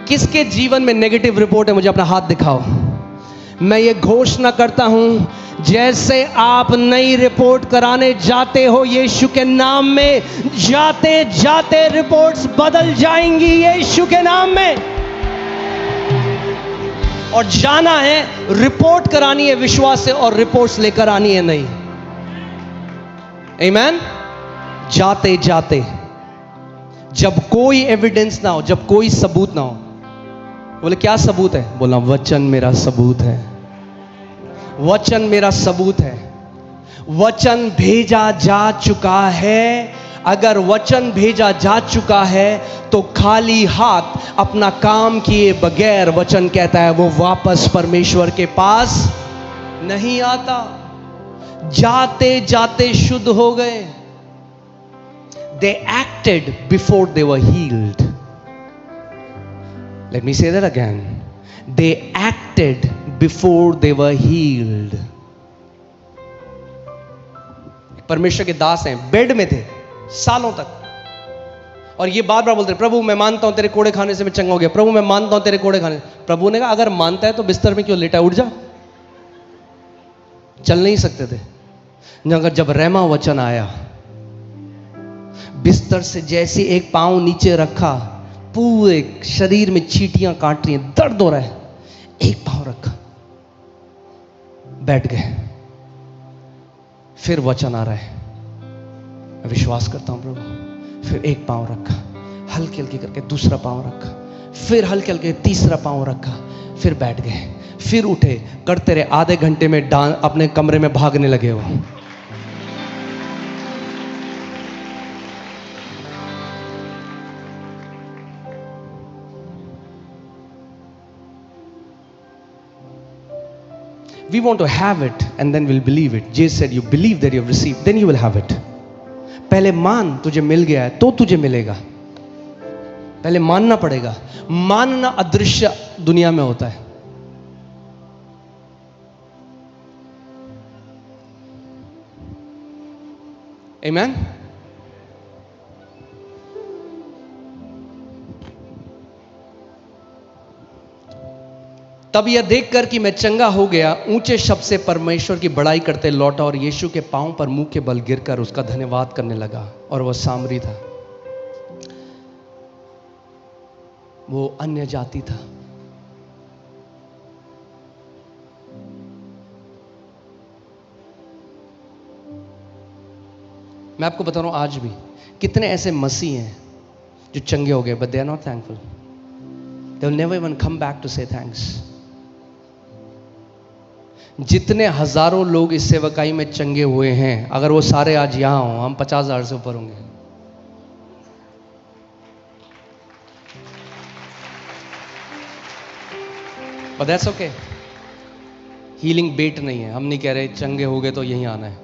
किसके जीवन में नेगेटिव रिपोर्ट है? मुझे अपना हाथ दिखाओ। मैं ये घोषणा करता हूं, जैसे आप नई रिपोर्ट कराने जाते हो यीशु के नाम में, जाते जाते रिपोर्ट्स बदल जाएंगी यीशु के नाम में। और जाना है, रिपोर्ट करानी है विश्वास से, और रिपोर्ट्स लेकर आनी है नहीं। आमीन। जाते जाते, जब कोई एविडेंस ना हो, जब कोई सबूत ना हो। बोले क्या सबूत है? बोला वचन मेरा सबूत है, वचन मेरा सबूत है। वचन भेजा जा चुका है। अगर वचन भेजा जा चुका है तो खाली हाथ अपना काम किए बगैर, वचन कहता है, वो वापस परमेश्वर के पास नहीं आता। जाते जाते शुद्ध हो गए। They acted before they were healed. Let me say that again. They acted before they were healed. परमेश्वर के दास हैं, बेड में थे सालों तक, और ये बार बार बोलते, प्रभु मैं मानता हूं तेरे कोड़े खाने से मैं चंगा हो गया, प्रभु मैं मानता हूं तेरे कोड़े खाने। प्रभु ने कहा अगर मानता है तो बिस्तर में क्यों लेटा, उठ जा। चल नहीं सकते थे। अगर जब रहमा वचन आया, बिस्तर से जैसे एक पांव नीचे रखा, पूरे शरीर में चींटियां काट रही हैं, दर्द हो रहा है, एक पांव रखा, बैठ गए। फिर वचन आ रहा है, मैं विश्वास करता हूं प्रभु। फिर एक पांव रखा, हल्के हल्के करके दूसरा पांव रखा, फिर हल्के हल्के तीसरा पांव रखा, फिर बैठ गए, फिर उठे, करते रहे। आधे घंटे में अपने कमरे में भागने लगे वो। We want to have it and then we'll believe it. Jesus said, you believe that you have received, then you will have it. पहले मान तुझे मिल गया है तो तुझे मिलेगा। पहले मानना पड़ेगा। मानना अदृश्य दुनिया में होता है। Amen? तब यह देखकर कि मैं चंगा हो गया, ऊंचे शब्द से परमेश्वर की बड़ाई करते लौटा और यीशु के पांव पर मुंह के बल गिरकर उसका धन्यवाद करने लगा। और वह सामरी था, वो अन्य जाति था। मैं आपको बता रहा हूं, आज भी कितने ऐसे मसीह हैं जो चंगे हो गए, but they are not thankful. They will never even come back to say thanks. जितने हजारों लोग इस सेवकाई में चंगे हुए हैं, अगर वो सारे आज यहां हों, हम 50,000 से ऊपर होंगे। But that's okay. हीलिंग बेट नहीं है। हम नहीं कह रहे चंगे हो गए तो यहीं आना है,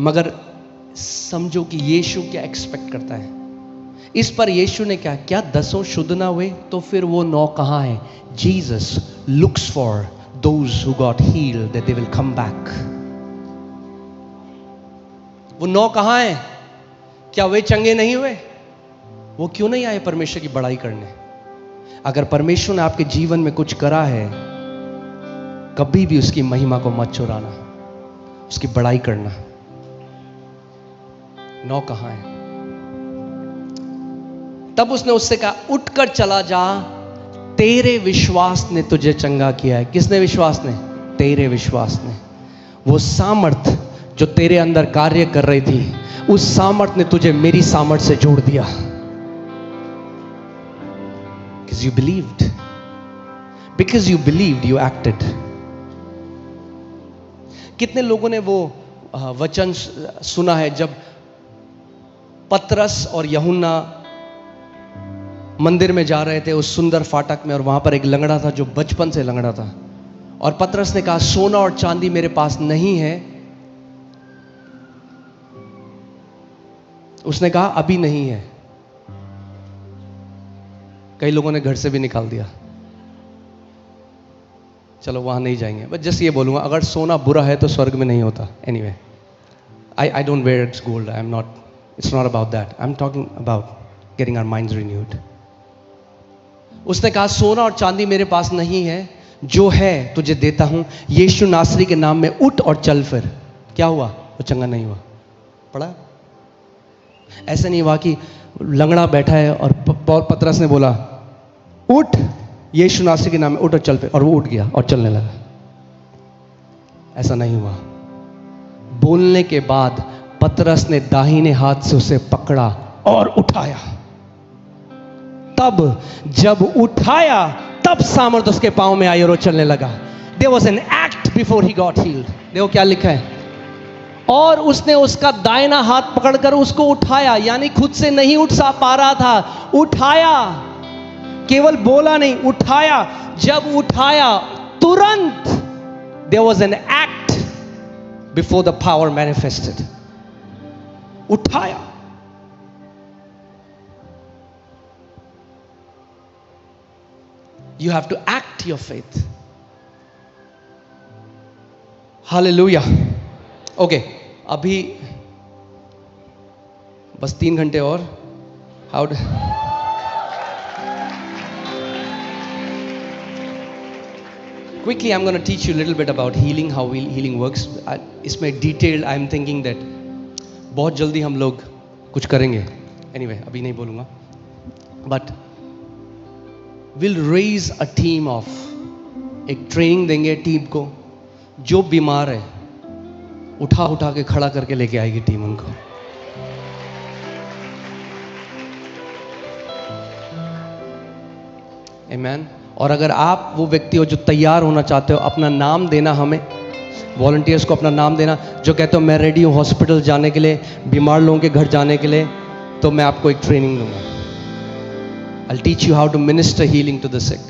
मगर समझो कि यीशु क्या एक्सपेक्ट करता है। इस पर यीशु ने क्या 10 शुद्ध ना हुए तो फिर वो 9 कहां है? Jesus looks for those who got healed that they will come back. वो 9 कहां है? क्या वे चंगे नहीं हुए? वो क्यों नहीं आए परमेश्वर की बड़ाई करने? अगर परमेश्वर ने आपके जीवन में कुछ करा है, कभी भी उसकी महिमा को मत चुराना, उसकी बड़ाई करना। 9 कहां है? तब उसने उससे कहा, उठकर चला जा, तेरे विश्वास ने तुझे चंगा किया है। किसने विश्वास ने? तेरे विश्वास ने। वो सामर्थ जो तेरे अंदर कार्य कर रही थी, उस सामर्थ ने तुझे मेरी सामर्थ से जोड़ दिया। Because you believed. Because you believed, you acted. कितने लोगों ने वो वचन सुना है जब पतरस और यूहन्ना मंदिर में जा रहे थे उस सुंदर फाटक में, और वहां पर एक लंगड़ा था जो बचपन से लंगड़ा था, और पतरस ने कहा, सोना और चांदी मेरे पास नहीं है। उसने कहा अभी नहीं है। कई लोगों ने घर से भी निकाल दिया। चलो वहां नहीं जाएंगे, बस जस्ट ये बोलूंगा, अगर सोना बुरा है तो स्वर्ग में नहीं होता। Anyway, I don't wear it's gold, I am not It's not about that. I'm talking about getting our minds renewed. उसने कहा सोना और चांदी मेरे पास नहीं है, जो है तुझे देता हूं, यीशु नासरी के नाम में उठ और चल फिर। क्या हुआ? वो चंगा नहीं हुआ। पढ़ा? ऐसा नहीं हुआ कि लंगड़ा बैठा है और पतरस ने बोला उठ, यीशु नासरी के नाम में उठ और चल फिर, और वो उठ गया और चलने लगा। ऐसा नहीं हुआ। बोलने के बाद पतरस ने दाहिने हाथ से उसे पकड़ा और उठाया। तब जब उठाया तब सामर्थ उसके पांव में आई और वो चलने लगा। There was an act before he got healed. देखो क्या लिखा है, और उसने उसका दाहिना हाथ पकड़कर उसको उठाया, यानी खुद से नहीं उठ सा पा रहा था, उठाया, केवल बोला नहीं, उठाया। जब उठाया तुरंत there was an act before the power manifested. उठाया। You have to act your faith. Hallelujah. Okay, अभी बस 3 घंटे और। How do... Quickly, I'm going to teach you a little bit about healing, how healing works. इसमें detailed, I'm thinking that बहुत जल्दी हम लोग कुछ करेंगे। Anyway, अभी नहीं बोलूँगा। But we'll raise a team of, एक ट्रेनिंग देंगे टीम को, जो बीमार है उठा उठा के खड़ा करके लेके आएगी टीम उनको। Amen. और अगर आप वो व्यक्ति हो जो तैयार होना चाहते हो, अपना नाम देना हमें, वॉलंटियर्स को अपना नाम देना, जो कहते हो मैं रेडी हूँ हॉस्पिटल जाने के लिए, बीमार लोगों के घर जाने के लिए, तो मैं आपको एक ट्रेनिंग दूंगा। I'll teach you how to minister healing to the sick.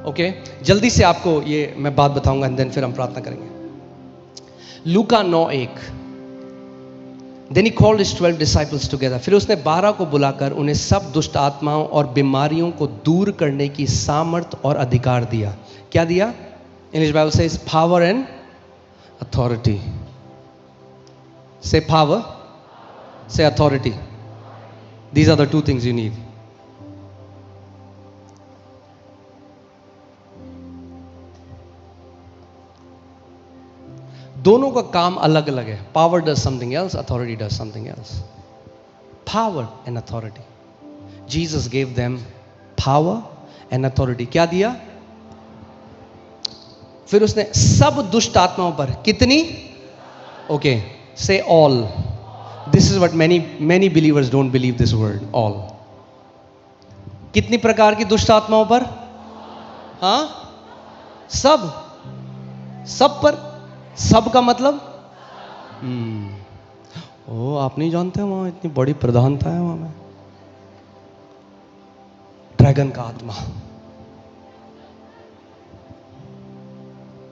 Okay? जल्दी से आपको ये मैं बात बताऊंगा एंड देन फिर हम प्रार्थना करेंगे। लूका 9:1। Then he called his 12 disciples together. फिर उसने 12 को बुलाकर उन्हें सब दुष्ट आत्माओं और बीमारियों को दूर करने की सामर्थ और अधिकार दिया। क्या दिया? English Bible says power and authority. Say power, say authority. These are the two things you need. दोनों का काम अलग अलग है। Power does something else, authority does something else. Power and authority. Jesus gave them power and authority. क्या दिया? फिर उसने सब दुष्ट आत्माओं पर कितनी? Okay, say all. This is what many believers don't believe this word, all. कितनी प्रकार की दुष्ट आत्माओं पर? हाँ, सब पर। सब का मतलब ओ आप नहीं जानते वहां इतनी बड़ी प्रधानता है वहां में। ड्रैगन का आत्मा,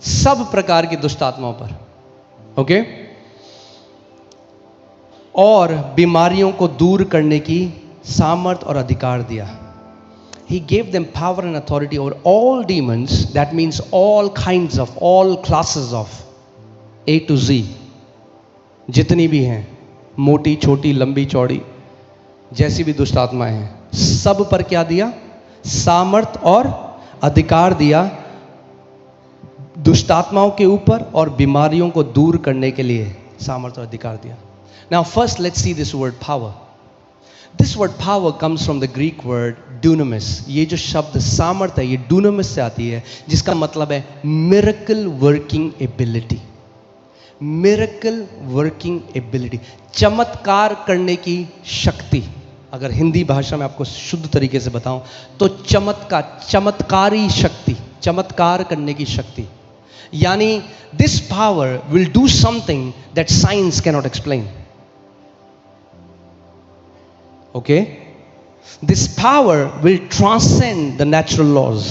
सब प्रकार की दुष्ट आत्माओं पर। ओके? और बीमारियों को दूर करने की सामर्थ और अधिकार दिया। He gave them power and authority over all demons. That means all kinds of, all classes of, A to Z, जितनी भी हैं, मोटी छोटी लंबी चौड़ी, जैसी भी दुष्ट आत्माएं हैं, सब पर क्या दिया? सामर्थ और अधिकार दिया, दुष्ट आत्माओं के ऊपर और बीमारियों को दूर करने के लिए सामर्थ और अधिकार दिया। Now first let's see this word power. This word power comes from the Greek word dunamis. ये जो शब्द सामर्थ है ये dunamis से आती है, जिसका मतलब है miracle working ability. Miracle working ability, चमत्कार करने की शक्ति। अगर हिंदी भाषा में आपको शुद्ध तरीके से बताऊं तो चमत्कारी शक्ति, चमत्कार करने की शक्ति। यानी this power will do something that science can not explain. Okay? This power will transcend the natural laws.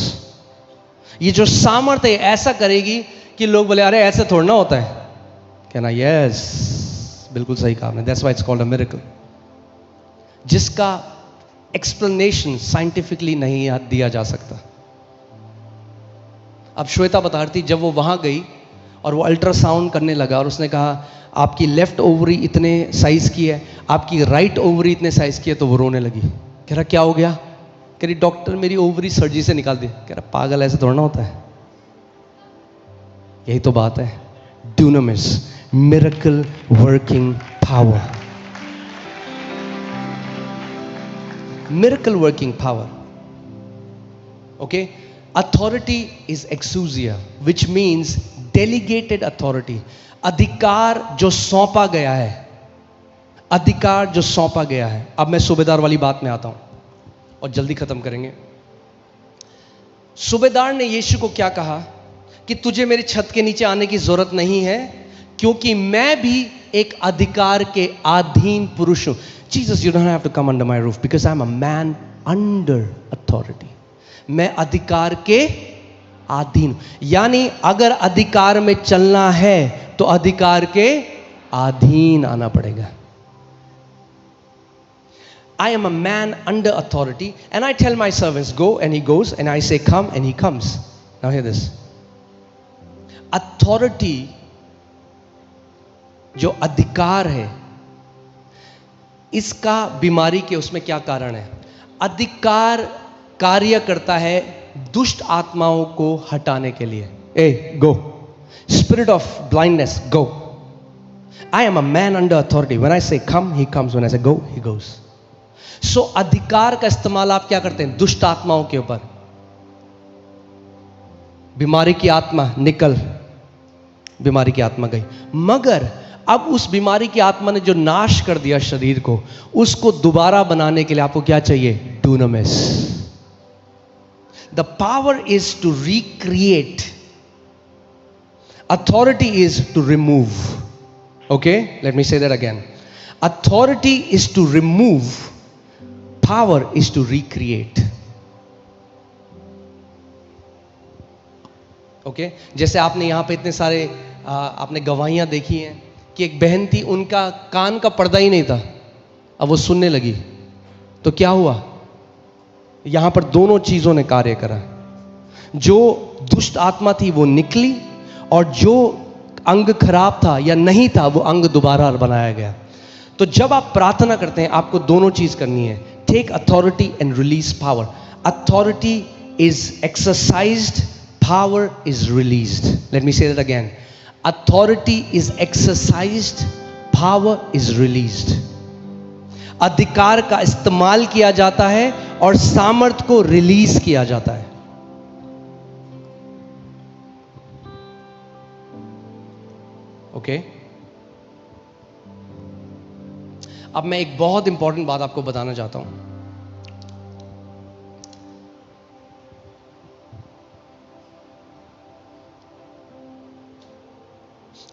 ये जो सामर्थ्य है ऐसा करेगी कि लोग बोले अरे ऐसे थोड़ा ना होता है। कहना यस, बिल्कुल सही कहा आपने। That's why it's called a miracle, जिसका एक्सप्लेनेशन साइंटिफिकली नहीं दिया जा सकता। अब श्वेता बता रही थी जब वो वहां गई और वो अल्ट्रासाउंड करने लगा और उसने कहा आपकी लेफ्ट ओवरी इतने साइज की है, आपकी राइट ओवरी इतने साइज की है। तो वो रोने लगी। कह रहा क्या हो गया? कह रही डॉक्टर मेरी ओवरी सर्जरी से निकाल दी। कह रहा पागल, ऐसे थोड़ा ना होता है। यही तो बात है, dunamis, miracle working power, miracle working power. Okay, authority is exousia which means delegated authority, अधिकार जो सौंपा गया है, अधिकार जो सौंपा गया है। अब मैं सूबेदार वाली बात में आता हूं और जल्दी खत्म करेंगे। सूबेदार ने यीशु को क्या कहा कि तुझे मेरी छत के नीचे आने की जरूरत नहीं है, क्योंकि मैं भी एक अधिकार के अधीन पुरुष हूं। Jesus, you don't have to come under my roof because I am a man under authority. मैं अधिकार के अधीन, यानी अगर अधिकार में चलना है तो अधिकार के अधीन आना पड़ेगा। I am a man under authority and I tell my servants go and he goes and I say come and he comes. Now hear this. Authority जो अधिकार है, इसका बीमारी के उसमें क्या कारण है? अधिकार कार्य करता है दुष्ट आत्माओं को हटाने के लिए। ए go, spirit of blindness go. I am a man under authority, when I say come he comes, when I से गो ही गोज। सो अधिकार का इस्तेमाल आप क्या करते हैं? दुष्ट आत्माओं के ऊपर। बीमारी की आत्मा निकल, बीमारी की आत्मा गई, मगर अब उस बीमारी की आत्मा ने जो नाश कर दिया शरीर को, उसको दोबारा बनाने के लिए आपको क्या चाहिए? Dunamis. The power is to recreate, authority is to remove. Okay, let me say that again. Authority is to remove, power is to recreate. Okay, जैसे आपने यहां पे इतने सारे आपने गवाहियां देखी हैं कि एक बहन थी, उनका कान का पर्दा ही नहीं था, अब वो सुनने लगी। तो क्या हुआ? यहां पर दोनों चीजों ने कार्य करा। जो दुष्ट आत्मा थी वो निकली, और जो अंग खराब था या नहीं था वो अंग दोबारा बनाया गया। तो जब आप प्रार्थना करते हैं आपको दोनों चीज करनी है, take authority and release power. Authority is exercised, power is released. Let me say that again. Authority is exercised, power is released. अधिकार का इस्तेमाल किया जाता है और सामर्थ को रिलीज किया जाता है। ओके, अब मैं एक बहुत इंपॉर्टेंट बात आपको बताना चाहता हूं।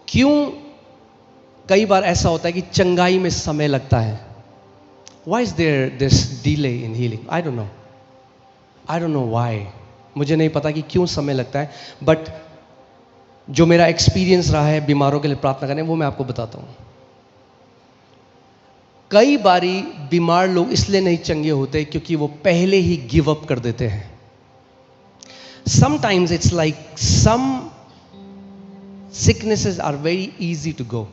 क्यों कई बार ऐसा होता है कि चंगाई में समय लगता है? Why is there this delay in healing? I don't know. I don't know why. मुझे नहीं पता कि क्यों समय लगता है, बट जो मेरा एक्सपीरियंस रहा है बीमारों के लिए प्रार्थना करने, वो मैं आपको बताता हूं। कई बारी बीमार लोग इसलिए नहीं चंगे होते क्योंकि वो पहले ही गिव अप कर देते हैं। Sometimes it's like some sicknesses are very easy to go.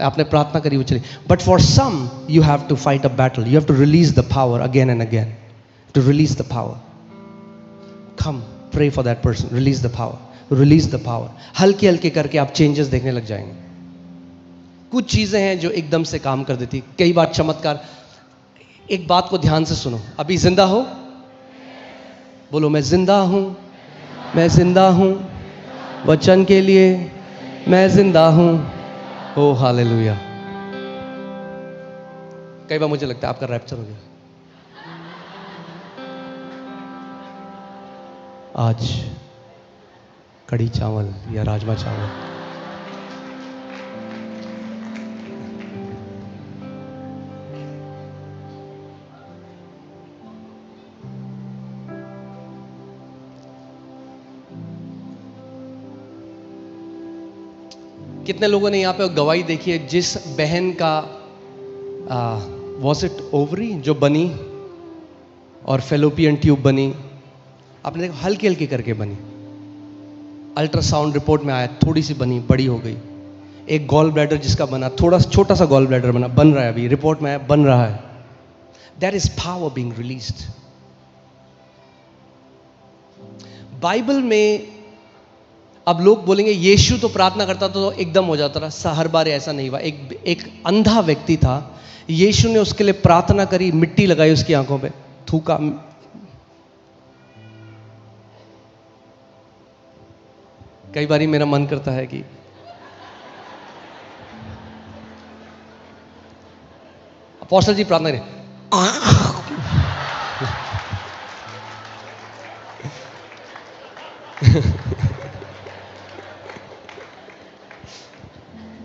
आपने प्रार्थना करी वो चली, but for some you have to fight a battle, you have to release the power again and again, to release the power. Come pray for that person, release the power, release the power. हल्के हल्के करके आप changes देखने लग जाएंगे। कुछ चीजें हैं जो एकदम से काम कर देती, कई बार चमत्कार। एक बात को ध्यान से सुनो, अभी जिंदा हो? बोलो मैं जिंदा हूं, मैं जिंदा हूं, वचन के लिए मैं जिंदा हूं। ओ हालेलुया। कई बार मुझे लगता है आपका रैप्चर हो गया। आज कड़ी चावल या राजमा चावल, कितने लोगों ने यहाँ पे गवाही देखी है जिस बहन का वॉज इट ओवरी जो बनी और फेलोपियन ट्यूब बनी, आपने देखा हल्की हल्की करके बनी। अल्ट्रासाउंड रिपोर्ट में आया, थोड़ी सी बनी, बड़ी हो गई। एक गॉल ब्लैडर जिसका बना, थोड़ा छोटा सा गॉल ब्लैडर बन रहा है, अभी रिपोर्ट में आया, बन रहा है। That is power being released. Bible में अब लोग बोलेंगे यीशु तो प्रार्थना करता था तो एकदम हो जाता था, हर बार ऐसा नहीं हुआ। एक अंधा व्यक्ति था, यीशु ने उसके लिए प्रार्थना करी, मिट्टी लगाई उसकी आंखों पे, थूका। कई बारी मेरा मन करता है कि अपोस्टल जी प्रार्थना करें,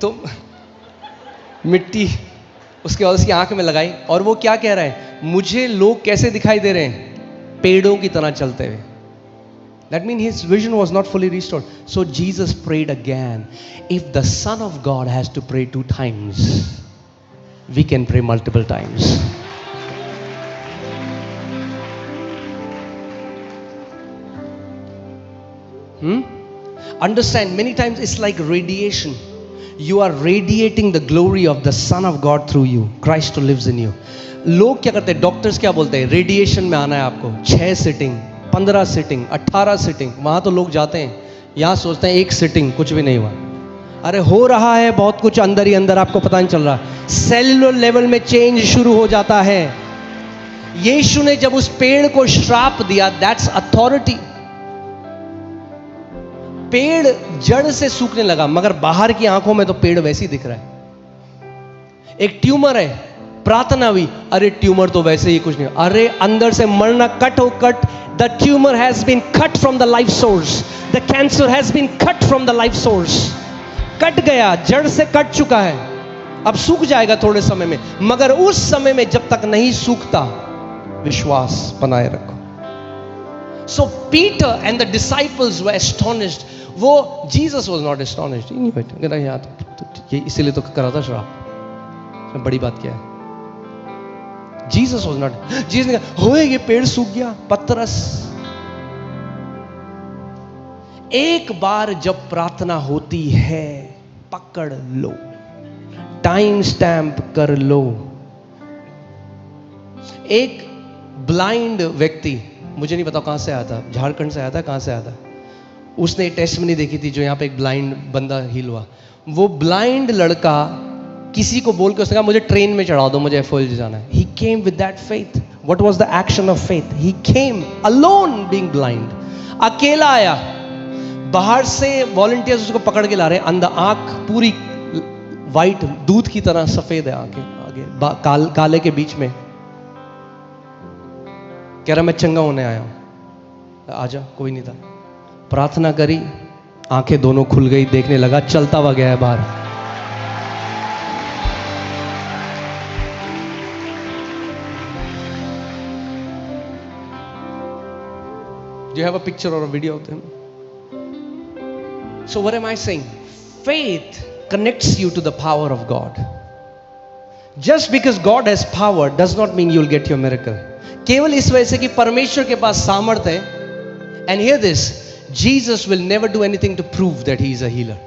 तो मिट्टी उसके बाद उसकी आंख में लगाई, और वो क्या कह रहा है, मुझे लोग कैसे दिखाई दे रहे हैं, पेड़ों की तरह चलते हुए। That means his vision was not fully restored. So Jesus prayed again. If the Son of God has to pray 2 times, we can pray multiple times. Understand, many times it's like radiation. You are radiating the glory of the Son of God through you. Christ who lives in you. लोग क्या करते हैं, doctors क्या बोलते हैं, radiation में आना है आपको, 6 सिटिंग, 15 सिटिंग, 18 सिटिंग। वहां तो लोग जाते हैं, यहां सोचते हैं 1 सिटिंग, कुछ भी नहीं हुआ। अरे हो रहा है बहुत कुछ अंदर ही अंदर, आपको पता नहीं चल रहा। सेलुलर लेवल में चेंज शुरू हो जाता है। यीशु ने जब उस पेड़ को श्राप दिया, दैट्स अथॉरिटी। पेड़ जड़ से सूखने लगा, मगर बाहर की आंखों में तो पेड़ वैसे ही दिख रहा है। एक ट्यूमर है, प्रार्थना हुई, अरे ट्यूमर तो वैसे ही कुछ नहीं, अरे अंदर से मरना कट हो cut. The tumour has been cut from the life source, the cancer has been cut from the life source. Cut गया, जड़ से कट चुका है, अब सूख जाएगा थोड़े समय में, मगर उस समय में जब तक नहीं सूखता, विश्वास बनाए रखो। So Peter and the disciples were astonished. वो Jesus was not astonished. नहीं बैठे यहाँ ये इसीलिए तो करा था श्राप, बड़ी बात क्या है। Jesus was not. Jesus ने कहा होए ये पेड़ सूख गया, पतरस। एक बार जब प्रार्थना होती है, पकड़ लो, टाइम स्टैंप कर लो। एक ब्लाइंड व्यक्ति, मुझे नहीं पता कहां से आया था, झारखंड से आया था, कहां से आया था, उसने टेस्ट में नहीं देखी थी, जो यहां पे एक ब्लाइंड बंदा हील हुआ। वो ब्लाइंड लड़का किसी को बोल के उसने कहा मुझे ट्रेन में चढ़ा दो, मुझे एफओएल जाना है। He came with that faith. What was the action of faith? He came alone being blind. अकेला आया, बाहर से वॉलंटियर्स उसको पकड़ के ला रहे हैं, अंदर आंख पूरी वाइट, दूध की तरह सफेद है आंखें, आगे काले के बीच में। कह रहा मैं चंगा होने आया हूं। आजा, कोई नहीं था। प्रार्थना करी, आंखें दोनों खुल गई, देखने लगा, चलता हुआ गया है बाहर। Do you have a picture or a video of them? So what am I saying? Faith connects you to the power of God. Just because God has power does not mean you'll get your miracle. केवल इस वजह से कि परमेश्वर के पास सामर्थ्य है। And hear this, Jesus will never do anything to prove that he is a healer.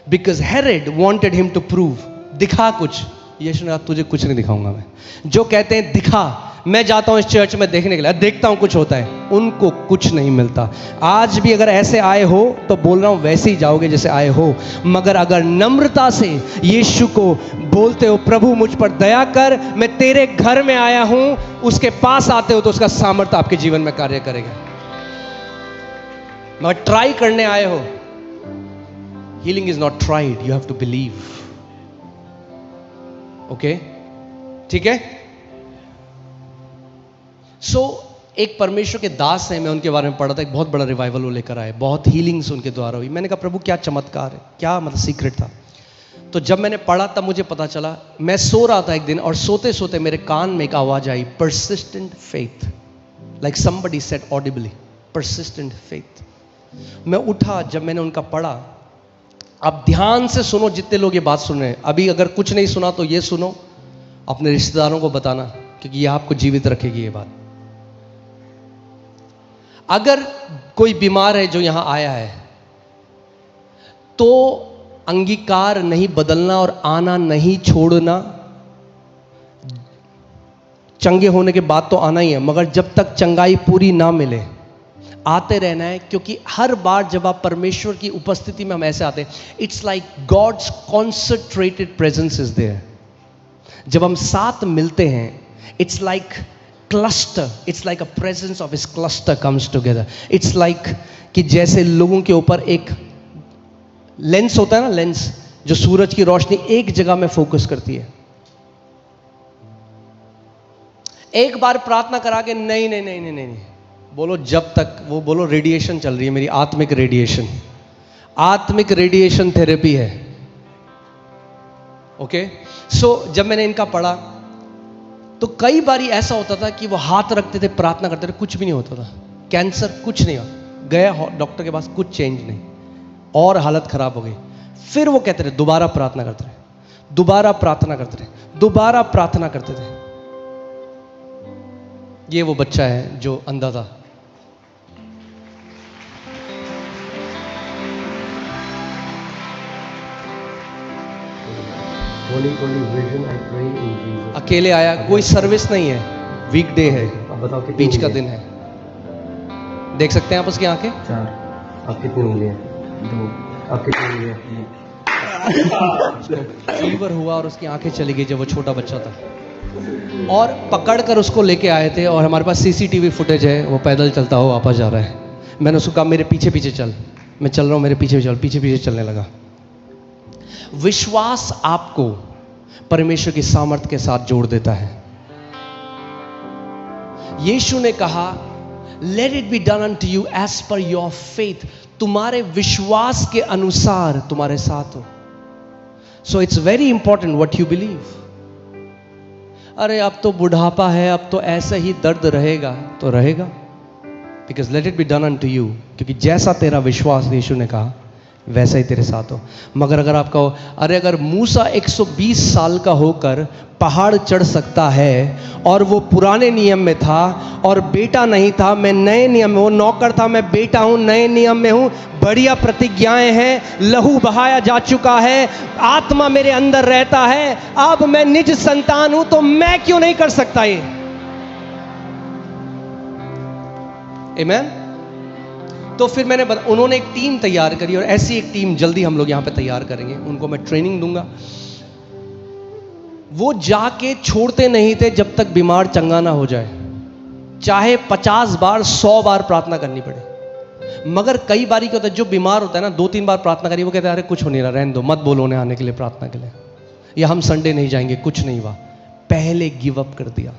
Because Herod wanted him to prove, दिखा कुछ। यीशु ने कहा तुझे कुछ नहीं दिखाऊंगा मैं। जो कहते हैं दिखा, मैं जाता हूं इस चर्च में देखने के लिए, देखता हूं कुछ होता है, उनको कुछ नहीं मिलता। आज भी अगर ऐसे आए हो तो बोल रहा हूं वैसे ही जाओगे जैसे आए हो, मगर अगर नम्रता से यीशु को बोलते हो प्रभु मुझ पर दया कर, मैं तेरे घर में आया हूं, उसके पास आते हो तो उसका सामर्थ्य आपके जीवन में कार्य करेगा। मगर ट्राई करने आए हो, healing is not tried, you have to believe. Okay, ठीक है। सो एक परमेश्वर के दास हैं, मैं उनके बारे में पढ़ा था, एक बहुत बड़ा रिवाइवल वो लेकर आए, बहुत हीलिंग्स उनके द्वारा हुई। मैंने कहा प्रभु क्या चमत्कार है, क्या मतलब सीक्रेट था। तो जब मैंने पढ़ा तब मुझे पता चला, मैं सो रहा था एक दिन और सोते सोते मेरे कान में एक आवाज आई, persistent faith, like somebody said audibly, persistent faith. मैं उठा, जब मैंने उनका पढ़ा, अब ध्यान से सुनो जितने लोग ये बात सुन रहे हैं, अभी अगर कुछ नहीं सुना तो ये सुनो, अपने रिश्तेदारों को बताना, क्योंकि ये आपको जीवित रखेगी ये बात। अगर कोई बीमार है जो यहां आया है, तो अंगीकार नहीं बदलना और आना नहीं छोड़ना। चंगे होने के बाद तो आना ही है, मगर जब तक चंगाई पूरी ना मिले आते रहना है। क्योंकि हर बार जब आप परमेश्वर की उपस्थिति में हम ऐसे आते हैं, it's like God's concentrated presence is there. जब हम साथ मिलते हैं, it's like cluster, it's like a presence of his cluster comes together. It's like कि जैसे लोगों के ऊपर एक लेंस होता है ना, लेंस जो सूरज की रोशनी एक जगह में फोकस करती है। एक बार प्रार्थना करा के नहीं नहीं नहीं नहीं नहीं, नहीं। बोलो जब तक वो बोलो रेडिएशन चल रही है, मेरी आत्मिक रेडिएशन, आत्मिक रेडिएशन थेरेपी है। ओके सो जब मैंने इनका पढ़ा तो कई बार ऐसा होता था कि वो हाथ रखते थे, प्रार्थना करते थे, कुछ भी नहीं होता था। कैंसर कुछ नहीं हुआ, गया डॉक्टर के पास, कुछ चेंज नहीं, और हालत खराब हो गई। फिर वो कहते रहे दोबारा प्रार्थना करते रहे, दोबारा प्रार्थना करते रहे, दोबारा प्रार्थना करते थे। ये वो बच्चा है जो अंधा था। अकेले आया, कोई सर्विस नहीं है, वीकडे है, बीच का दिन है। देख सकते हैं आप उसकी आंखें, 4। आप कितनी उंगली है? 2। आप कितनी उंगली है? फीवर हुआ और उसकी आंखें चली गई जब वो छोटा बच्चा था, और पकड़कर उसको लेके आए थे। और हमारे पास सीसीटीवी फुटेज है, वो पैदल चलता हुआ वापस जा रहा है। मैंने उसको कहा मेरे पीछे पीछे चल, मैं चल रहा हूं, मेरे पीछे चल, पीछे पीछे चलने लगा। विश्वास आपको परमेश्वर की सामर्थ्य के साथ जोड़ देता है। यीशु ने कहा let it be done unto you as per your faith, तुम्हारे विश्वास के अनुसार तुम्हारे साथ हो। So it's very important what you believe. अरे अब तो बुढ़ापा है, अब तो ऐसे ही दर्द रहेगा, तो रहेगा, because late it be done unto you, क्योंकि जैसा तेरा विश्वास, यीशु ने कहा, वैसा ही तेरे साथ हो। मगर अगर आप कहो अरे अगर मूसा 120 साल का होकर पहाड़ चढ़ सकता है और वो पुराने नियम में था और बेटा नहीं था, मैं नए नियम में, वो नौकर था, मैं बेटा हूं, नए नियम में हूं, बढ़िया प्रतिज्ञाएं हैं, लहू बहाया जा चुका है, आत्मा मेरे अंदर रहता है, अब मैं निज संतान हूं, तो मैं क्यों नहीं कर सकता ये? आमीन। तो फिर मैंने उन्होंने एक टीम तैयार करी, और ऐसी एक टीम जल्दी हम लोग यहां पे तैयार करेंगे, उनको मैं ट्रेनिंग दूंगा। वो जाके छोड़ते नहीं थे जब तक बीमार चंगा ना हो जाए, चाहे 50 बार 100 बार प्रार्थना करनी पड़े। मगर कई बारी क्या होता है, जो बीमार होता है ना, 2-3 बार प्रार्थना करिए, वो कहते हैं अरे कुछ हो नहीं रहा, रहने दो, मत बोलो उन्हें आने के लिए प्रार्थना के लिए, या हम संडे नहीं जाएंगे, कुछ नहीं हुआ। पहले गिव अप कर दिया,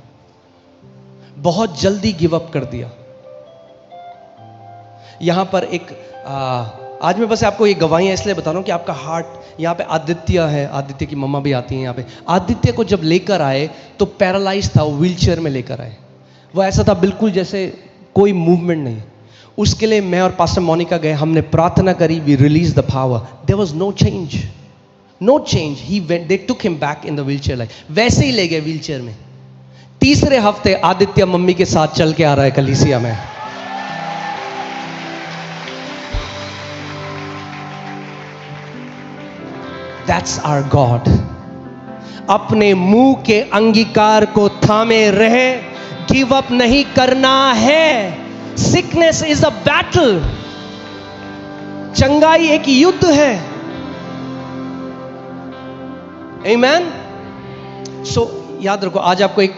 बहुत जल्दी गिव अप कर दिया। यहां पर एक आज मैं बस आपको ये गवाहियां इसलिए बता रहा हूं कि आपका हार्ट, यहां पे आदित्य है, आदित्य की मम्मा भी आती हैं यहां पे। आदित्य को जब लेकर आए तो पैरालाइज था, वो व्हीलचेयर में लेकर आए, वो ऐसा था बिल्कुल जैसे कोई मूवमेंट नहीं। उसके लिए मैं और पास्टर मोनिका गए, हमने प्रार्थना करी, we release the power, there was no change, no change. He went, they took him back in the wheelchair, like वैसे ही ले गए व्हीलचेयर में। तीसरे हफ्ते आदित्य मम्मी के साथ चल के आ रहा है कलीसिया में। That's our God. अपने मुंह के अंगीकार को थामे रहे, गिव अप नहीं करना है। सिकनेस इज अ बैटल, चंगाई एक युद्ध है। आमीन। सो याद रखो, आज आपको एक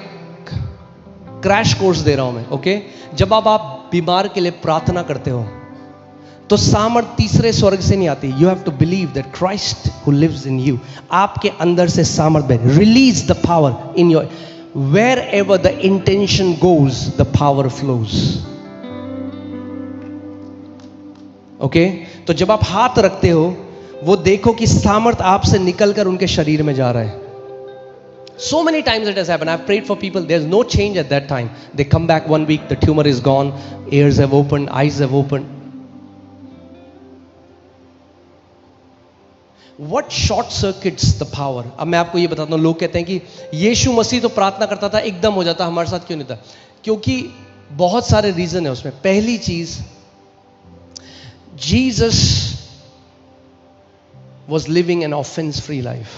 क्रैश कोर्स दे रहा हूं मैं, ओके? जब आप बीमार के लिए प्रार्थना करते हो तो सामर्थ तीसरे स्वर्ग से नहीं आती। You have to believe that Christ who lives in you, आपके अंदर से सामर्थ बने। Release the power in your, wherever the intention goes the power flows. Okay? तो जब आप हाथ रखते हो, वो देखो कि सामर्थ आपसे निकलकर उनके शरीर में जा रहा है। So many times it has happened. I've prayed for people. There's no change at that time. They come back 1 week, the tumor is gone, ears have opened, eyes have opened. What short circuits the power? अब मैं आपको ये बताता हूँ, लोग कहते हैं कि यीशु मसीह तो प्रार्थना करता था एकदम हो जाता, हमारे साथ क्यों नहीं था? क्योंकि बहुत सारे रीजन है उसमें। पहली चीज, Jesus was living an offense free life.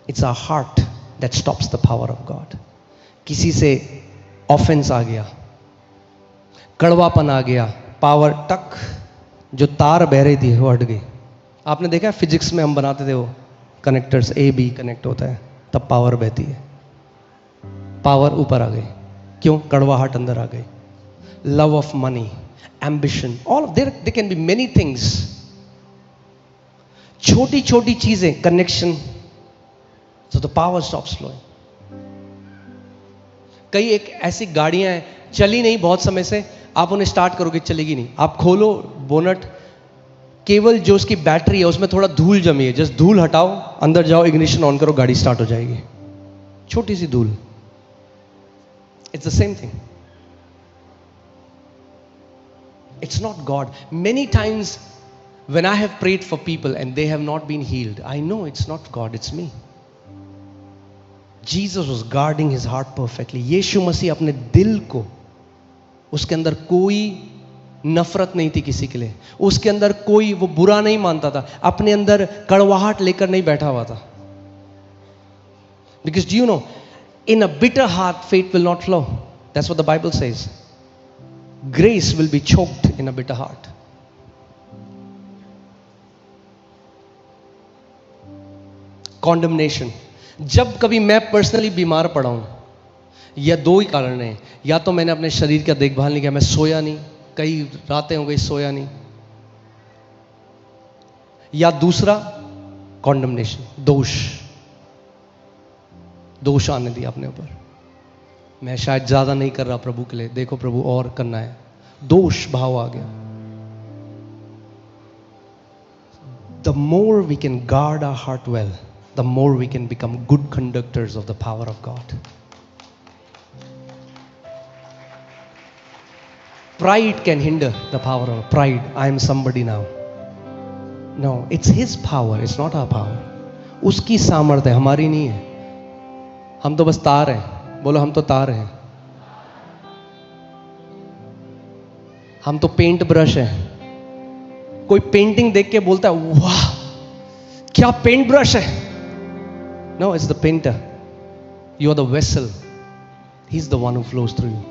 It's our heart that stops the power of God. किसी से ऑफेंस आ गया, कड़वापन आ गया, पावर टक, जो तार बह रही थी वो हट गई। आपने देखा फिजिक्स में हम बनाते थे वो कनेक्टर्स, ए बी कनेक्ट होता है, तब पावर बहती है। पावर ऊपर आ गई, क्यों? कड़वाहट अंदर आ गई। Love of money, ambition, all there can be many things. छोटी छोटी चीजें, connection, so the power stops flowing. कई एक ऐसी गाड़ियां हैं, चली नहीं बहुत समय से, आप उन्हें स्टार्ट करोगे चलेगी नहीं। आप खोलो बोनट, केवल जो उसकी बैटरी है उसमें थोड़ा धूल जमी है, जस्ट धूल हटाओ, अंदर जाओ, इग्निशन ऑन करो, गाड़ी स्टार्ट हो जाएगी। छोटी सी धूल। It's the same thing. It's not God. Many times when I have prayed for people and they have not been healed, I know it's not God, it's me. Jesus was guarding his heart perfectly. यीशु मसीह अपने दिल को, उसके अंदर कोई नफरत नहीं थी किसी के लिए, उसके अंदर कोई वो बुरा नहीं मानता था, अपने अंदर कड़वाहट लेकर नहीं बैठा हुआ था। Because do you know, in a bitter heart faith will not flow. That's what the Bible says. Grace will be choked in a bitter heart. Condemnation. जब कभी मैं पर्सनली बीमार पड़ा हूं, या दो ही कारण हैं, या तो मैंने अपने शरीर का देखभाल नहीं किया, मैं सोया नहीं, कई रातें हो गई सोया नहीं, या दूसरा कॉन्डमनेशन, दोष आने दिया अपने ऊपर। मैं शायद ज्यादा नहीं कर रहा प्रभु के लिए, देखो प्रभु और करना है, दोष भाव आ गया। The more we can guard our heart well, the more we can become good conductors of the power of God. Pride can hinder the power of pride. I am somebody now. No, it's his power, it's not our power. उसकी सामर्थ्य हमारी नहीं है, हम तो बस तार हैं। बोलो, हम तो तार हैं, हम तो पेंट ब्रश हैं। कोई पेंटिंग देख के बोलता है वाह क्या पेंट ब्रश है। No, it's the painter. You are the vessel. He's the one who flows through you.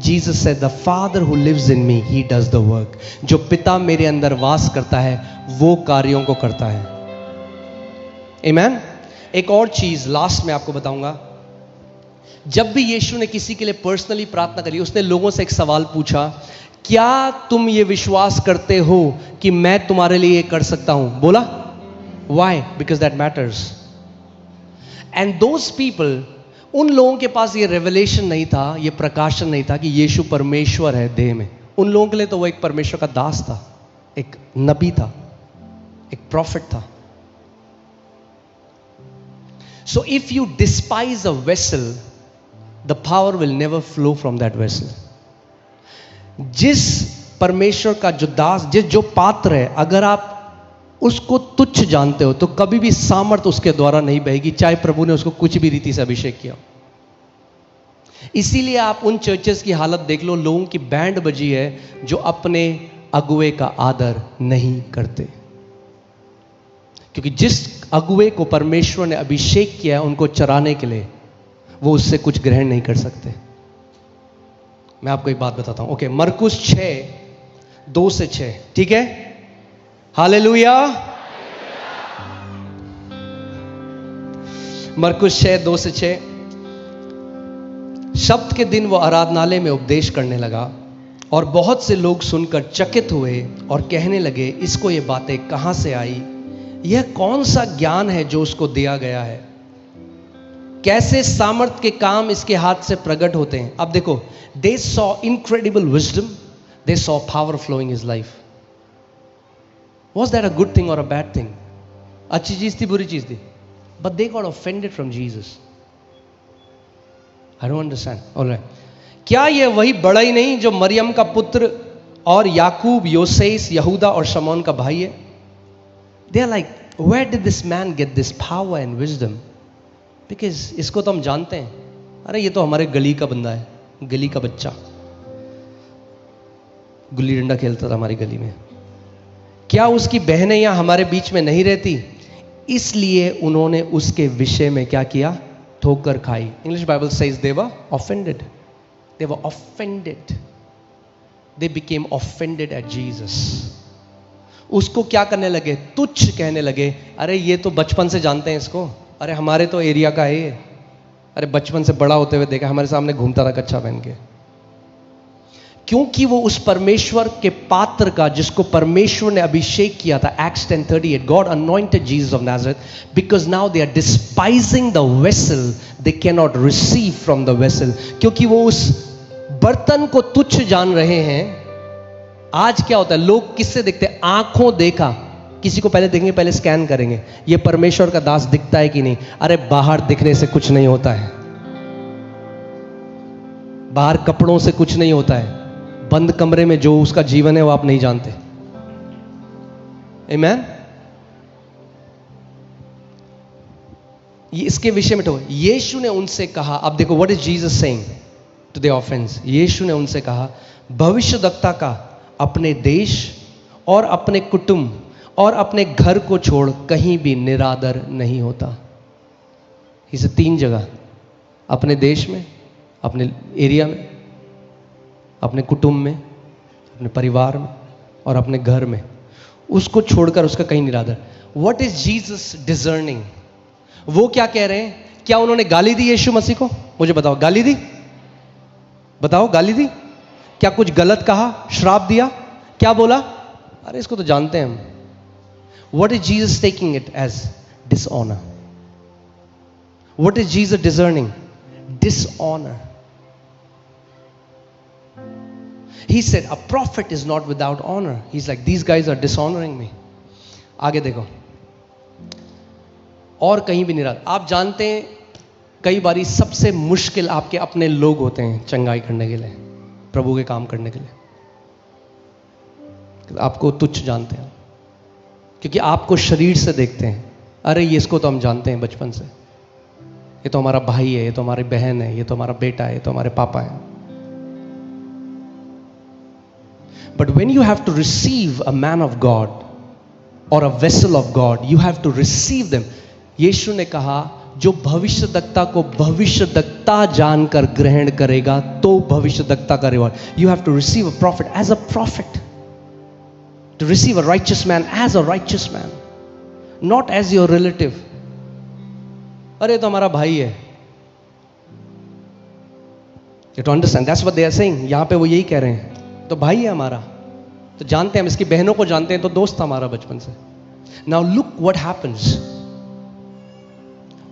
Jesus said, the Father who lives in me, he does the work. जो पिता मेरे अंदर वास करता है वो कार्यों को करता है। Amen? एक और चीज लास्ट में आपको बताऊंगा। जब भी यीशु ने किसी के लिए पर्सनली प्रार्थना करी, उसने लोगों से एक सवाल पूछा, क्या तुम ये विश्वास करते हो कि मैं तुम्हारे लिए ये कर सकता हूं? बोला, why? Because that matters. And those people, उन लोगों के पास ये रेवलेशन नहीं था, ये प्रकाशन नहीं था कि यीशु परमेश्वर है देह में। उन लोगों के लिए तो वो एक परमेश्वर का दास था, एक नबी था, एक प्रॉफिट था। So if you despise a vessel, the power will never flow from that vessel. जिस परमेश्वर का जो दास, जो पात्र है, अगर आप उसको तुच्छ जानते हो तो कभी भी सामर्थ उसके द्वारा नहीं बहेगी, चाहे प्रभु ने उसको कुछ भी रीति से अभिषेक किया। इसीलिए आप उन चर्चेस की हालत देख लो, लोगों की बैंड बजी है जो अपने अगुवे का आदर नहीं करते, क्योंकि जिस अगुवे को परमेश्वर ने अभिषेक किया है उनको चराने के लिए, वो उससे कुछ ग्रहण नहीं कर सकते। मैं आपको एक बात बताता हूं। ओके, मरकुस 6:2-6, ठीक है? हालेलुया। मरकुस 6:2-6। शब्द के दिन वो आराधनालय में उपदेश करने लगा और बहुत से लोग सुनकर चकित हुए और कहने लगे, इसको ये बातें कहां से आई? यह कौन सा ज्ञान है जो उसको दिया गया है? कैसे सामर्थ के काम इसके हाथ से प्रकट होते हैं? अब देखो, they saw incredible wisdom, they saw power flowing his life. Was that a good thing or a bad thing? अच्छी चीज थी, बुरी चीज थी? But they got offended from Jesus. I don't understand. All right. क्या यह वही बड़ा ही नहीं जो मरियम का पुत्र और याकूब, योसेस, यहूदा और शमौन का भाई है? They are like, where did this man get this power and wisdom? Because इसको तो हम जानते हैं, अरे ये तो हमारे गली का बंदा है, गली का बच्चा, गुल्ली डंडा खेलता था हमारी गली में। क्या उसकी बहनें यहां हमारे बीच में नहीं रहती? इसलिए उन्होंने उसके विषय में क्या किया? ठोकर खाई। English Bible says they were offended, they were offended, they became offended at Jesus. उसको क्या करने लगे? तुच्छ कहने लगे। अरे ये तो बचपन से जानते हैं इसको, अरे हमारे तो एरिया का है ये, अरे बचपन से बड़ा होते हुए देखा, हमारे सामने घूमता था कच्छा पहन के। क्योंकि वो उस परमेश्वर के पात्र का, जिसको परमेश्वर ने अभिषेक किया था, Acts 10:38, God anointed Jesus of Nazareth, because now they are despising the vessel, they cannot receive from the vessel। क्योंकि वो उस बर्तन को तुच्छ जान रहे हैं। आज क्या होता है, लोग किससे देखते हैं? आंखों देखा। किसी को पहले देखेंगे, पहले स्कैन करेंगे, ये परमेश्वर का दास दिखता है कि नहीं। अरे बाहर दिखने से कुछ नहीं होता है, बाहर कपड़ों से कुछ नहीं होता है, बंद कमरे में जो उसका जीवन है वो आप नहीं जानते। आमेन। ये इसके विषय में तो यीशु ने उनसे कहा, अब देखो what is Jesus saying to the offence. Yeshu ने उनसे कहा, भविष्यद्वक्ता का अपने देश और अपने कुटुंब और अपने घर को छोड़ कहीं भी निरादर नहीं होता। इसे 3 जगह, अपने देश में, अपने एरिया में, अपने कुटुंब में, अपने परिवार में और अपने घर में, उसको छोड़कर उसका कहीं निरादर। What is Jesus discerning? वो क्या कह रहे हैं? क्या उन्होंने गाली दी यीशु मसीह को? मुझे बताओ, गाली दी? बताओ, गाली दी? क्या कुछ गलत कहा, श्राप दिया, क्या बोला? अरे इसको तो जानते हैं हम। What is Jesus taking it as? Dishonour. What is Jesus discerning? Dishonour. He said, a prophet is not without honor. He's like, these guys are dishonoring me. आगे देखो, और कहीं भी नहीं रहा। आप जानते हैं, कई बारी सबसे मुश्किल आपके अपने लोग होते हैं चंगाई करने के लिए, प्रभु के काम करने के लिए। आपको तुच्छ जानते हैं, क्योंकि आपको शरीर से देखते हैं। अरे ये इसको तो हम जानते हैं बचपन से, ये तो हमारा भाई है, ये तो हमारी बहन है, ये तो हमारा बेटा है, ये तो हमारे पापा है। But when you have to receive a man of God or a vessel of God, you have to receive them. यीशु ने कहा, जो भविष्यद्वक्ता को भविष्यद्वक्ता जानकर ग्रहण करेगा तो भविष्यद्वक्ता का reward. You have to receive a prophet as a prophet, to receive a righteous man as a righteous man, not as your relative. अरे तो हमारा भाई है। You have to understand, that's what they are saying. यहां पे वो यही कह रहे हैं, तो भाई है हमारा, तो जानते हैं हम, इसकी बहनों को जानते हैं, तो दोस्त था हमारा बचपन से। Now look what happens.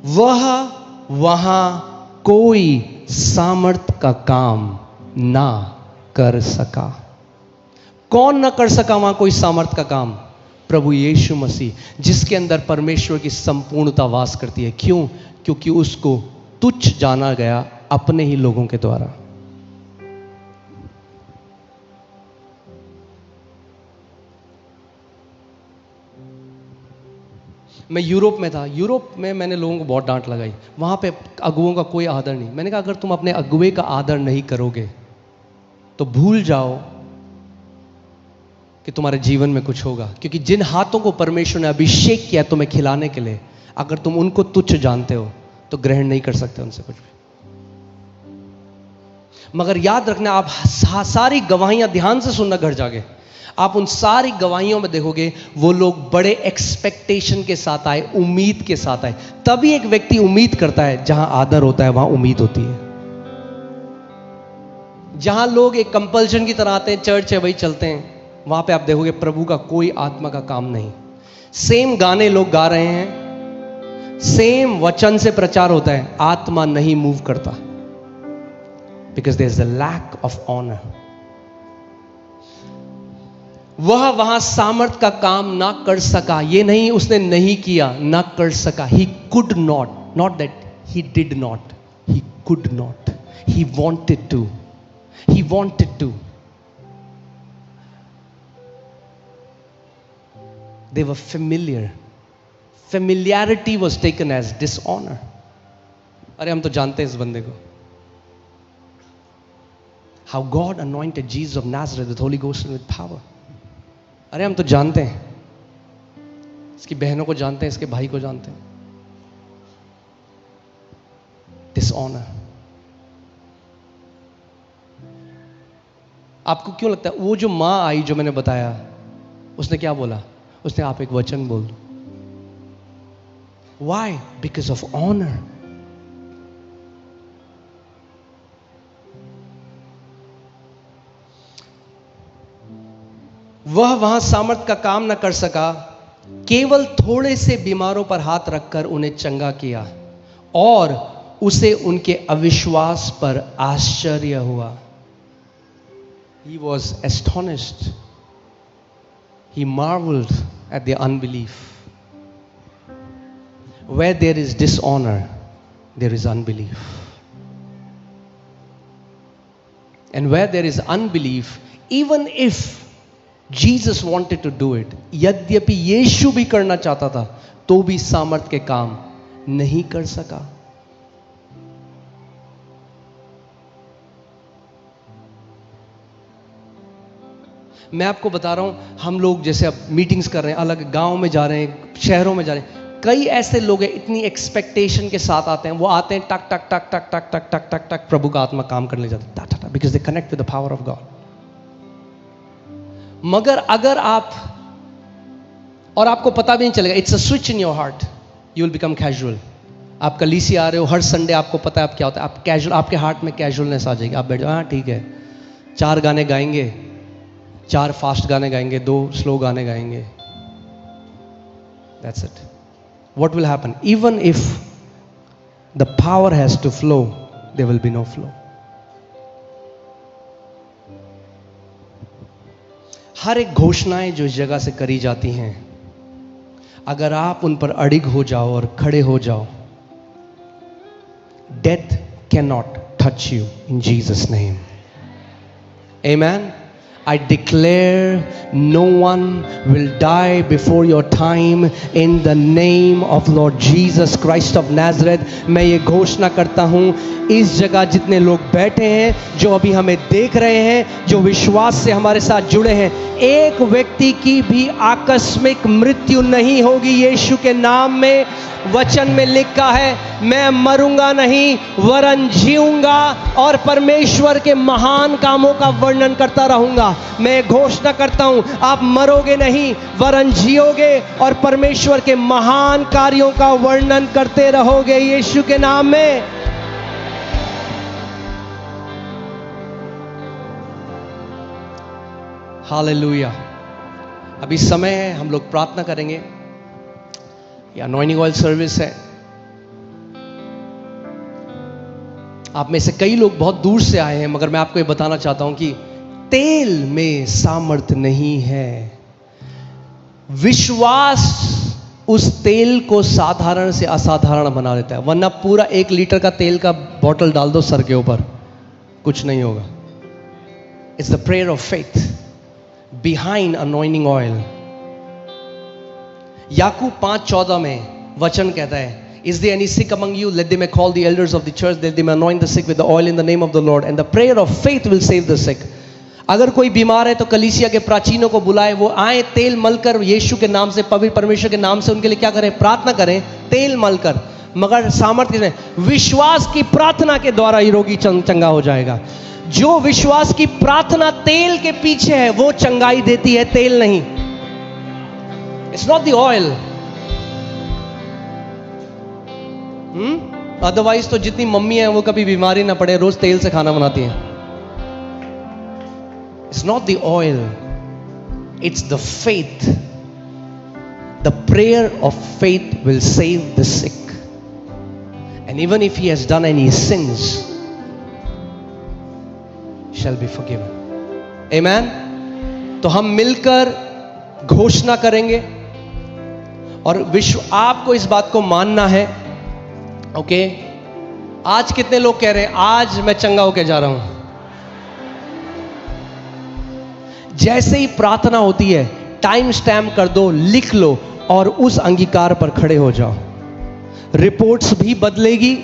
वह वहां कोई सामर्थ का काम ना कर सका। कौन ना कर सका वहां कोई सामर्थ का काम? प्रभु यीशु मसीह, जिसके अंदर परमेश्वर की संपूर्णता वास करती है। क्यों? क्योंकि उसको तुच्छ जाना गया अपने ही लोगों के द्वारा। मैं यूरोप में था, यूरोप में मैंने लोगों को बहुत डांट लगाई। वहाँ पे अगुओं का कोई आदर नहीं। मैंने कहा, अगर तुम अपने अगुए का आदर नहीं करोगे तो भूल जाओ कि तुम्हारे जीवन में कुछ होगा। क्योंकि जिन हाथों को परमेश्वर ने अभिषेक किया तुम्हें खिलाने के लिए, अगर तुम उनको तुच्छ जानते हो तो ग्रहण नहीं कर सकते उनसे कुछ भी। मगर याद रखना, आप सारी गवाहियां ध्यान से सुनना घर जाके। आप उन सारी गवाहियों में देखोगे वो लोग बड़े एक्सपेक्टेशन के साथ आए, उम्मीद के साथ आए। तभी एक व्यक्ति उम्मीद करता है। जहां आदर होता है वहां उम्मीद होती है। जहां लोग एक कंपल्शन की तरह आते हैं, चर्च है वही चलते हैं, वहां पे आप देखोगे प्रभु का कोई आत्मा का काम नहीं। सेम गाने लोग गा रहे हैं, सेम वचन से प्रचार होता है, आत्मा नहीं मूव करता। Because there is a lack of honour. वह वहां सामर्थ का काम ना कर सका। ये नहीं उसने नहीं किया, ना कर सका। He could not, not that he did not, he could not, he wanted to, he wanted to. They were familiar. Familiarity was taken as dishonor. अरे हम तो जानते हैं इस बंदे को। How God anointed Jesus of Nazareth with Holy Ghost and with power. अरे हम तो जानते हैं, इसकी बहनों को जानते हैं, इसके भाई को जानते हैं. Dishonor. आपको क्यों लगता है वो जो मां आई जो मैंने बताया, उसने क्या बोला? उसने आप एक वचन बोल दो. Why? Because of honor. वह वहां सामर्थ का काम न कर सका, केवल थोड़े से बीमारों पर हाथ रखकर उन्हें चंगा किया और उसे उनके अविश्वास पर आश्चर्य हुआ. He was astonished. He marveled at their unbelief. Where there is dishonor, there is unbelief. And where there is unbelief, even if Jesus wanted to do it, यद्यपि यीशु भी करना चाहता था, तो भी सामर्थ के काम नहीं कर सका. मैं आपको बता रहा हूं, हम लोग जैसे अब मीटिंग्स कर रहे हैं, अलग गांव में जा रहे हैं, शहरों में जा रहे हैं, कई ऐसे लोग हैं इतनी एक्सपेक्टेशन के साथ आते हैं, वो आते हैं टक टक टक टक टक टक टक टक टक प्रभु का आत्मा काम करने जाता है, because they connect with the power of God. मगर अगर आप, और आपको पता भी नहीं चलेगा, it's a switch in your heart, you will become casual. आप कलीसिया आ रहे हो हर संडे, आपको पता है आप क्या होता है, आप कैजुअल, आपके हार्ट में कैजुअलनेस आ जाएगी. आप बैठ जाओ, हाँ ठीक है, 4 गाने गाएंगे, 4 फास्ट गाने गाएंगे, 2 स्लो गाने गाएंगे. That's it. What will happen? Even if the power has to flow, there will be no flow. हर एक घोषणाएं जो इस जगह से करी जाती हैं, अगर आप उन पर अड़िग हो जाओ और खड़े हो जाओ, death cannot touch you in Jesus' name. Amen. I declare no one will die before your time in the name of Lord Jesus Christ of Nazareth. मैं ये घोषणा करता हूँ, इस जगह जितने लोग बैठे हैं, जो अभी हमें देख रहे हैं, जो विश्वास से हमारे साथ जुड़े हैं, एक व्यक्ति की भी आकस्मिक मृत्यु नहीं होगी यीशु के नाम में. वचन में लिखा है, मैं मरूंगा नहीं वरन जीऊंगा और परमेश्वर के महान कामों का वर्णन करता रहूंगा. मैं घोषणा करता हूं, आप मरोगे नहीं वरन जियोगे और परमेश्वर के महान कार्यों का वर्णन करते रहोगे यीशु के नाम में. हालेलुया. अभी समय है, हम लोग प्रार्थना करेंगे. ये अनॉइंटिंग ऑयल सर्विस है. आप में से कई लोग बहुत दूर से आए हैं, मगर मैं आपको ये बताना चाहता हूं कि तेल में सामर्थ नहीं है. विश्वास उस तेल को साधारण से असाधारण बना देता है. वरना पूरा 1 लीटर का तेल का बोतल डाल दो सर के ऊपर, कुछ नहीं होगा. It's the prayer of faith behind anointing oil. Yakub 5:14 में वचन कहता है, Is there any sick among you? Let them call the elders of the church, let them anoint the sick with the oil in the name of the Lord, and the prayer of faith will save the sick. अगर कोई बीमार है तो कलीसिया के प्राचीनों को बुलाए, वो आए, तेल मलकर यीशु के नाम से, पवित्र परमेश्वर के नाम से उनके लिए क्या करें? प्रार्थना करें, तेल मलकर. मगर सामर्थ्य नहीं, विश्वास की प्रार्थना के द्वारा ही रोगी चंगा हो जाएगा. जो विश्वास की प्रार्थना तेल के पीछे है, वो चंगाई देती है, तेल नहीं. It's not the oil. Otherwise तो जितनी मम्मी है वो कभी बीमारी ना पड़े, रोज तेल से खाना बनाती हैं. It's not the oil. It's the faith. The prayer of faith will save the sick. And even if he has done any sins, shall be forgiven. Amen. तो हम मिलकर घोषणा करेंगे और विश्व, आपको इस बात को मानना है. ओके आज कितने लोग कह रहे हैं, आज मैं चंगा होके जा रहा हूं? जैसे ही प्रार्थना होती है, टाइम स्टैम्प कर दो, लिख लो और उस अंगीकार पर खड़े हो जाओ. रिपोर्ट्स भी बदलेगी,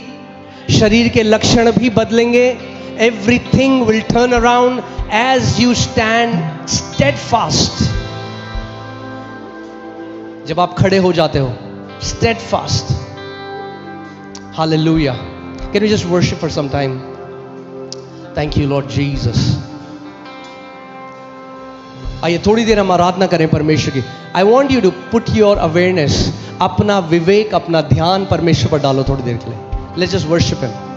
शरीर के लक्षण भी बदलेंगे. Everything will turn around as you stand steadfast. जब आप खड़े हो जाते हो, steadfast. Hallelujah. Can we just worship for some time? Thank you Lord Jesus. आइए थोड़ी देर हम आराधना करें परमेश्वर की. I want you to put your awareness, अपना विवेक, अपना ध्यान परमेश्वर पर डालो थोड़ी देर के लिए. Let's just worship him.